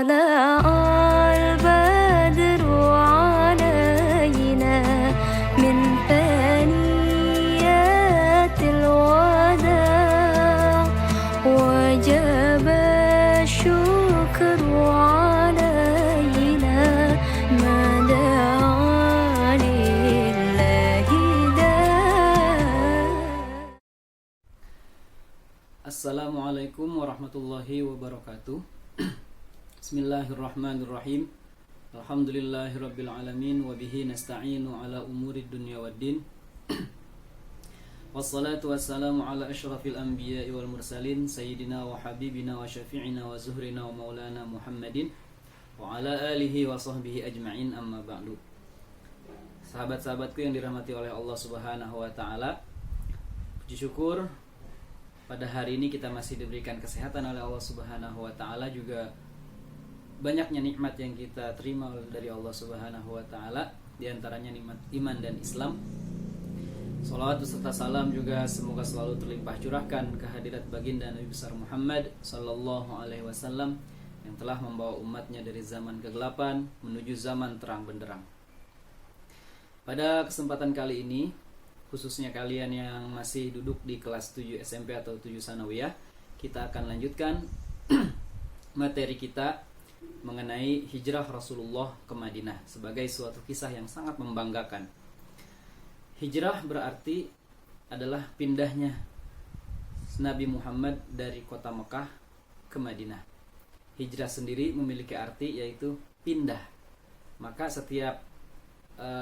طلع البدر علينا من ثنيات الوداع وجب الشكر علينا ما دعا لله داع. Assalamualaikum warahmatullahi wabarakatuh. Bismillahirrahmanirrahim. Alhamdulillahirabbil alamin wa bihi nasta'inu ala umurid dunya waddin. Wassalatu wassalamu ala asyrafil anbiya'i wal mursalin sayyidina wa habibina wa syafi'ina wa zuhrina wa maulana Muhammadin wa ala alihi wa sahbihi ajma'in, amma ba'du. Sahabat-sahabatku yang dirahmati oleh Allah Subhanahu wa taala, puji syukur pada hari ini kita masih diberikan kesehatan oleh Allah Subhanahu wa taala, juga banyaknya nikmat yang kita terima dari Allah Subhanahu wa taala, di antaranya nikmat iman dan Islam. Shalawat beserta salam juga semoga selalu terlimpah curahkan kehadirat baginda Nabi besar Muhammad sallallahu alaihi wasallam yang telah membawa umatnya dari zaman kegelapan menuju zaman terang benderang. Pada kesempatan kali ini, khususnya kalian yang masih duduk di kelas 7 SMP atau 7 Sanawiyah, kita akan lanjutkan materi kita mengenai hijrah Rasulullah ke Madinah sebagai suatu kisah yang sangat membanggakan. Hijrah berarti adalah pindahnya Nabi Muhammad dari kota Mekah ke Madinah. Hijrah sendiri memiliki arti yaitu pindah. Maka setiap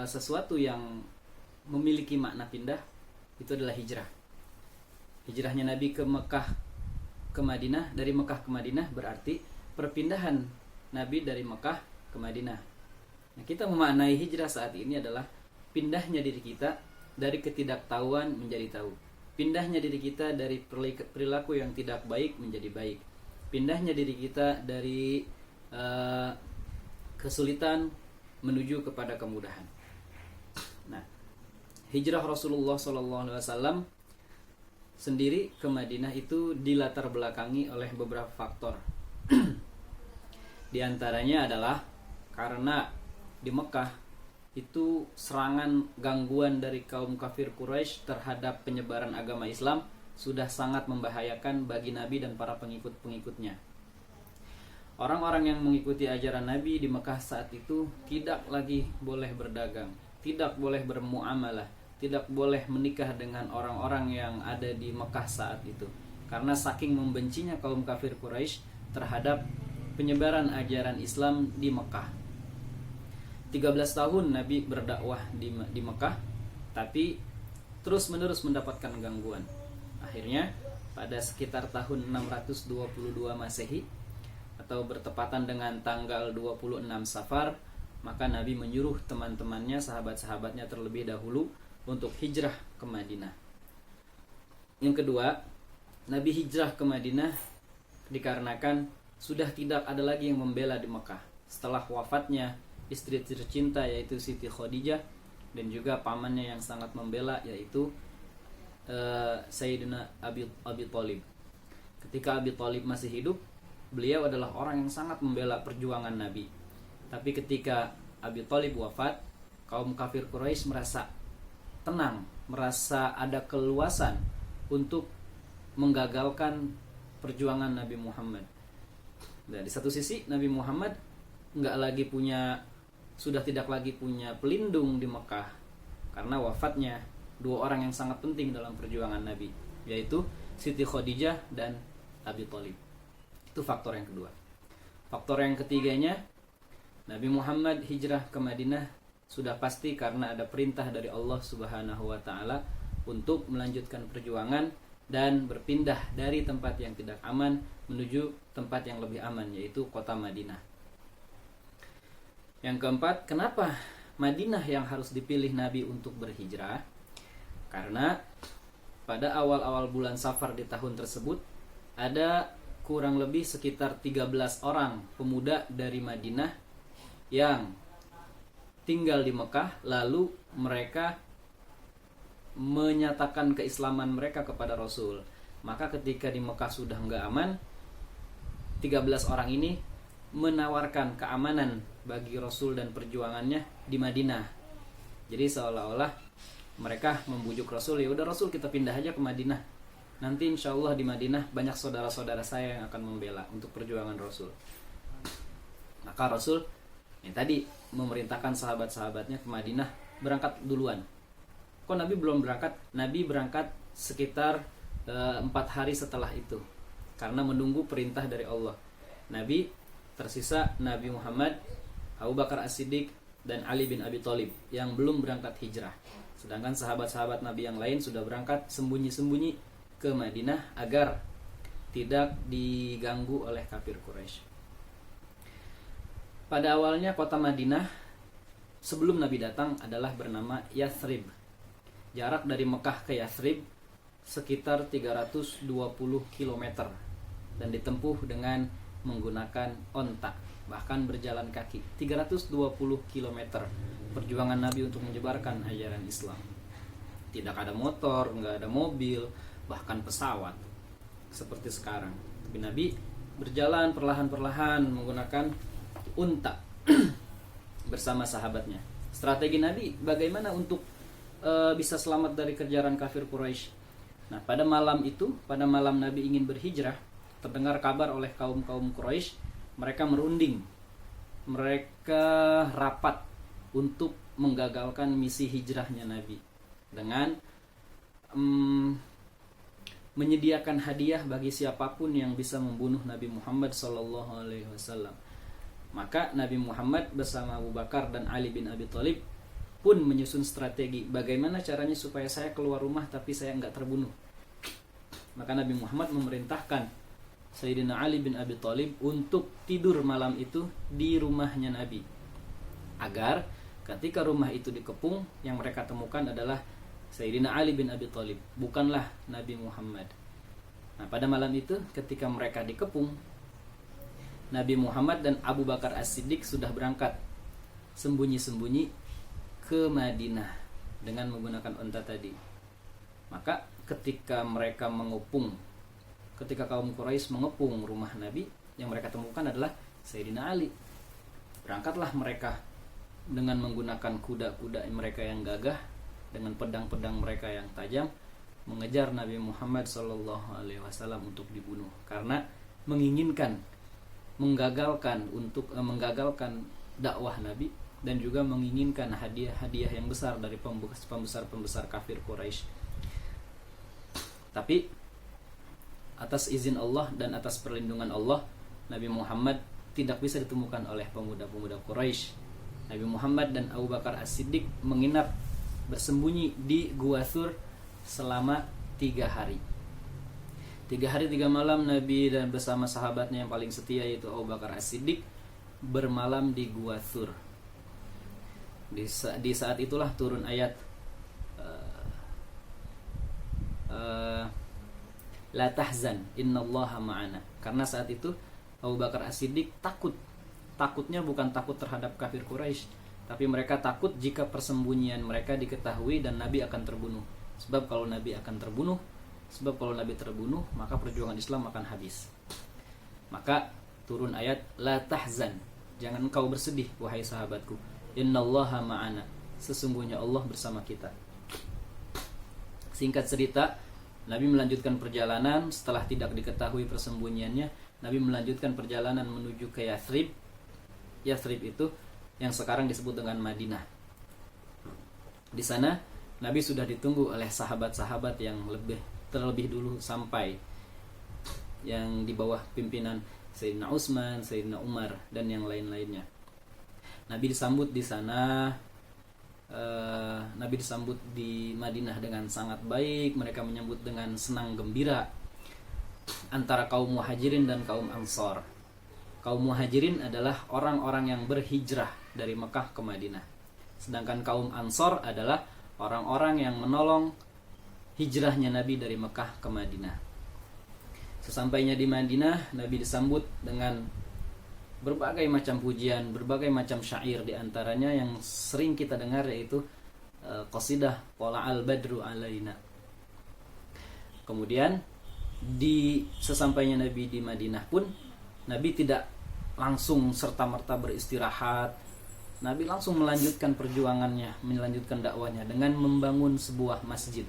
sesuatu yang memiliki makna pindah itu adalah hijrah. Hijrahnya Nabi ke Mekah ke Madinah, dari Mekah ke Madinah berarti perpindahan Nabi dari Mekah ke Madinah. Nah, kita memaknai hijrah saat ini adalah pindahnya diri kita dari ketidaktahuan menjadi tahu. Pindahnya diri kita dari perilaku yang tidak baik menjadi baik. Pindahnya diri kita dari kesulitan menuju kepada kemudahan. Nah, hijrah Rasulullah SAW sendiri ke Madinah itu dilatar belakangi oleh beberapa faktor. Di antaranya adalah karena di Mekah itu serangan gangguan dari kaum kafir Quraisy terhadap penyebaran agama Islam sudah sangat membahayakan bagi Nabi dan para pengikut-pengikutnya. Orang-orang yang mengikuti ajaran Nabi di Mekah saat itu tidak lagi boleh berdagang, tidak boleh bermuamalah, tidak boleh menikah dengan orang-orang yang ada di Mekah saat itu, karena saking membencinya kaum kafir Quraisy terhadap penyebaran ajaran Islam di Mekah. 13 tahun Nabi berdakwah di Mekah, tapi terus-menerus mendapatkan gangguan. Akhirnya pada sekitar tahun 622 Masehi atau bertepatan dengan tanggal 26 Safar, maka Nabi menyuruh teman-temannya, sahabat-sahabatnya terlebih dahulu untuk hijrah ke Madinah. Yang kedua, Nabi hijrah ke Madinah dikarenakan sudah tidak ada lagi yang membela di Mekah. Setelah wafatnya istri tercinta yaitu Siti Khadijah dan juga pamannya yang sangat membela yaitu Sayyidina Abi Thalib. Ketika Abi Thalib masih hidup, beliau adalah orang yang sangat membela perjuangan Nabi. Tapi ketika Abi Thalib wafat, kaum kafir Quraisy merasa tenang, merasa ada keluasan untuk menggagalkan perjuangan Nabi Muhammad. Dan di satu sisi Nabi Muhammad sudah tidak lagi punya pelindung di Mekah karena wafatnya dua orang yang sangat penting dalam perjuangan Nabi, yaitu Siti Khadijah dan Abi Thalib. Itu faktor yang kedua. Faktor yang ketiganya, Nabi Muhammad hijrah ke Madinah sudah pasti karena ada perintah dari Allah Subhanahu wa taala untuk melanjutkan perjuangan dan berpindah dari tempat yang tidak aman menuju tempat yang lebih aman, yaitu kota Madinah. Yang keempat, kenapa Madinah yang harus dipilih Nabi untuk berhijrah? Karena pada awal-awal bulan Safar di tahun tersebut ada kurang lebih sekitar 13 orang pemuda dari Madinah yang tinggal di Mekah, lalu mereka menyatakan keislaman mereka kepada Rasul. Maka ketika di Mekah sudah nggak aman, 13 orang ini menawarkan keamanan bagi Rasul dan perjuangannya di Madinah. Jadi seolah-olah mereka membujuk Rasul, ya udah Rasul kita pindah aja ke Madinah. Nanti insya Allah di Madinah banyak saudara-saudara saya yang akan membela untuk perjuangan Rasul. Maka Rasul tadi memerintahkan sahabat-sahabatnya ke Madinah berangkat duluan. Kok Nabi belum berangkat? Nabi berangkat sekitar 4 hari setelah itu, karena menunggu perintah dari Allah. Nabi tersisa Nabi Muhammad, Abu Bakar As-Siddiq, dan Ali bin Abi Thalib yang belum berangkat hijrah. Sedangkan sahabat-sahabat Nabi yang lain sudah berangkat sembunyi-sembunyi ke Madinah agar tidak diganggu oleh kafir Quraisy. Pada awalnya kota Madinah sebelum Nabi datang adalah bernama Yathrib. Jarak dari Mekah ke Yathrib sekitar 320 km dan ditempuh dengan menggunakan onta, bahkan berjalan kaki. 320 km perjuangan Nabi untuk menyebarkan ajaran Islam. Tidak ada motor, nggak ada mobil, bahkan pesawat seperti sekarang. Tapi Nabi berjalan perlahan-perlahan menggunakan unta bersama sahabatnya. Strategi Nabi bagaimana untuk bisa selamat dari kejaran kafir Quraisy. Nah, pada malam itu, pada malam Nabi ingin berhijrah, terdengar kabar oleh kaum-kaum Quraisy. Mereka merunding, mereka rapat untuk menggagalkan misi hijrahnya Nabi dengan menyediakan hadiah bagi siapapun yang bisa membunuh Nabi Muhammad SAW. Maka Nabi Muhammad bersama Abu Bakar dan Ali bin Abi Thalib pun menyusun strategi bagaimana caranya supaya saya keluar rumah tapi saya nggak terbunuh. Maka Nabi Muhammad memerintahkan Sayyidina Ali bin Abi Thalib untuk tidur malam itu di rumahnya Nabi, agar ketika rumah itu dikepung, yang mereka temukan adalah Sayyidina Ali bin Abi Thalib, bukanlah Nabi Muhammad. Nah, pada malam itu ketika mereka dikepung, Nabi Muhammad dan Abu Bakar As-Siddiq sudah berangkat sembunyi-sembunyi ke Madinah dengan menggunakan unta tadi. Maka ketika mereka mengepung, ketika kaum Quraisy mengepung rumah Nabi, yang mereka temukan adalah Sayyidina Ali. Berangkatlah mereka dengan menggunakan kuda-kuda mereka yang gagah, dengan pedang-pedang mereka yang tajam, mengejar Nabi Muhammad SAW untuk dibunuh, karena menginginkan menggagalkan dakwah Nabi, dan juga menginginkan hadiah-hadiah yang besar dari pembesar-pembesar kafir Quraisy. Tapi atas izin Allah dan atas perlindungan Allah, Nabi Muhammad tidak bisa ditemukan oleh pemuda-pemuda Quraisy. Nabi Muhammad dan Abu Bakar As-Siddiq menginap bersembunyi di Gua Thur selama 3 hari. 3 hari 3 malam Nabi dan bersama sahabatnya yang paling setia, yaitu Abu Bakar As-Siddiq, bermalam di Gua Thur. Di saat itulah turun ayat La tahzan innallaha ma'ana. Karena saat itu Abu Bakar As-Siddiq takutnya bukan takut terhadap kafir Quraisy, tapi mereka takut jika persembunyian mereka diketahui dan Nabi akan terbunuh. Sebab kalau Nabi terbunuh, maka perjuangan Islam akan habis. Maka turun ayat La tahzan, jangan engkau bersedih wahai sahabatku, innallaha ma'ana, sesungguhnya Allah bersama kita. Singkat cerita, Nabi melanjutkan perjalanan. Setelah tidak diketahui persembunyiannya, Nabi melanjutkan perjalanan menuju ke Yathrib. Yathrib itu yang sekarang disebut dengan Madinah. Di sana Nabi sudah ditunggu oleh sahabat-sahabat yang terlebih dulu sampai, yang di bawah pimpinan Sayyidina Utsman, Sayyidina Umar, dan yang lain-lainnya. Nabi disambut di sana. Nabi disambut di Madinah dengan sangat baik. Mereka menyambut dengan senang gembira antara kaum Muhajirin dan kaum Ansor. Kaum Muhajirin adalah orang-orang yang berhijrah dari Mekah ke Madinah, sedangkan kaum Ansor adalah orang-orang yang menolong hijrahnya Nabi dari Mekah ke Madinah. Sesampainya di Madinah, Nabi disambut dengan berbagai macam pujian, berbagai macam syair, di antaranya yang sering kita dengar yaitu qasidah Tala'al Badru Alaina. Kemudian sesampainya Nabi di Madinah pun, Nabi tidak langsung serta-merta beristirahat. Nabi langsung melanjutkan perjuangannya, melanjutkan dakwahnya dengan membangun sebuah masjid.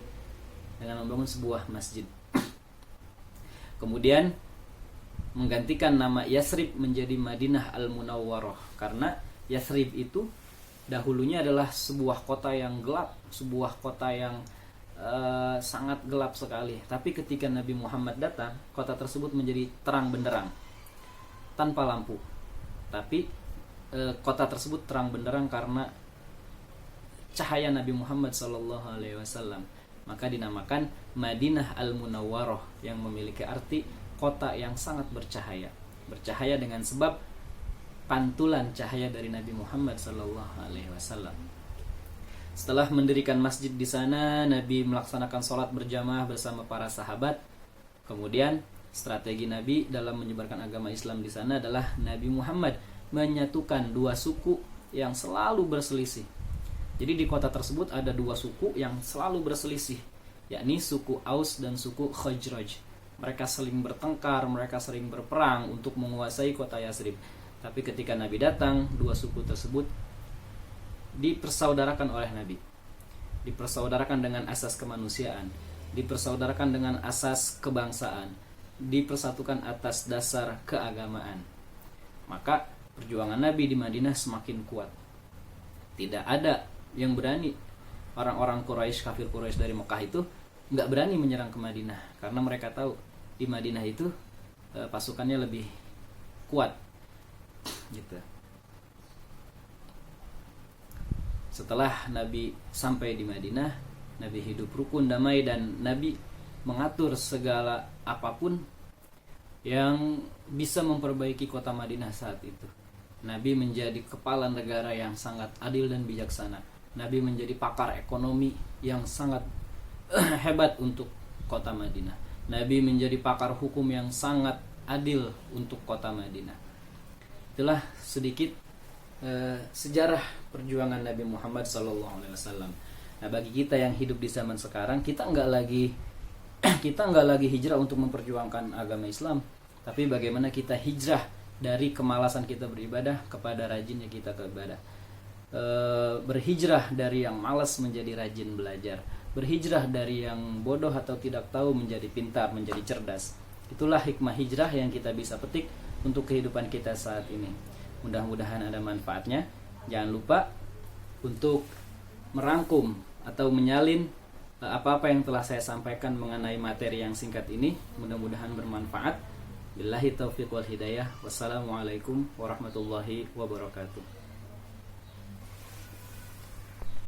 Kemudian menggantikan nama Yasrib menjadi Madinah Al-Munawwarah, karena Yasrib itu dahulunya adalah sebuah kota yang gelap, sebuah kota yang sangat gelap sekali. Tapi ketika Nabi Muhammad datang, kota tersebut menjadi terang benderang tanpa lampu. Tapi kota tersebut terang benderang karena cahaya Nabi Muhammad SAW. Maka dinamakan Madinah Al-Munawwarah, yang memiliki arti kota yang sangat bercahaya. Bercahaya dengan sebab pantulan cahaya dari Nabi Muhammad SAW. Setelah mendirikan masjid di sana, Nabi melaksanakan sholat berjamaah bersama para sahabat. Kemudian strategi Nabi dalam menyebarkan agama Islam di sana adalah Nabi Muhammad menyatukan dua suku yang selalu berselisih. Jadi di kota tersebut ada dua suku yang selalu berselisih, yakni suku Aus dan suku Khazraj. Mereka saling bertengkar, mereka sering berperang untuk menguasai kota Yasrib. Tapi ketika Nabi datang, dua suku tersebut dipersaudarakan oleh Nabi. Dipersaudarakan dengan asas kemanusiaan, dipersaudarakan dengan asas kebangsaan, dipersatukan atas dasar keagamaan. Maka perjuangan Nabi di Madinah semakin kuat. Tidak ada yang berani, orang-orang Quraisy, kafir Quraisy dari Mekah itu nggak berani menyerang ke Madinah, karena mereka tahu di Madinah itu pasukannya lebih kuat gitu. Setelah Nabi sampai di Madinah, Nabi hidup rukun, damai, dan Nabi mengatur segala apapun yang bisa memperbaiki kota Madinah saat itu. Nabi menjadi kepala negara yang sangat adil dan bijaksana. Nabi menjadi pakar ekonomi yang sangat hebat untuk kota Madinah. Nabi menjadi pakar hukum yang sangat adil untuk kota Madinah. Itulah sedikit sejarah perjuangan Nabi Muhammad SAW. Nah, bagi kita yang hidup di zaman sekarang, kita nggak lagi hijrah untuk memperjuangkan agama Islam, tapi bagaimana kita hijrah dari kemalasan kita beribadah kepada rajinnya kita beribadah. Berhijrah dari yang malas menjadi rajin belajar, berhijrah dari yang bodoh atau tidak tahu menjadi pintar, menjadi cerdas. Itulah hikmah hijrah yang kita bisa petik untuk kehidupan kita saat ini. Mudah-mudahan ada manfaatnya. Jangan lupa untuk merangkum atau menyalin apa-apa yang telah saya sampaikan mengenai materi yang singkat ini. Mudah-mudahan bermanfaat. Billahi taufiq wal hidayah. Wassalamualaikum warahmatullahi wabarakatuh.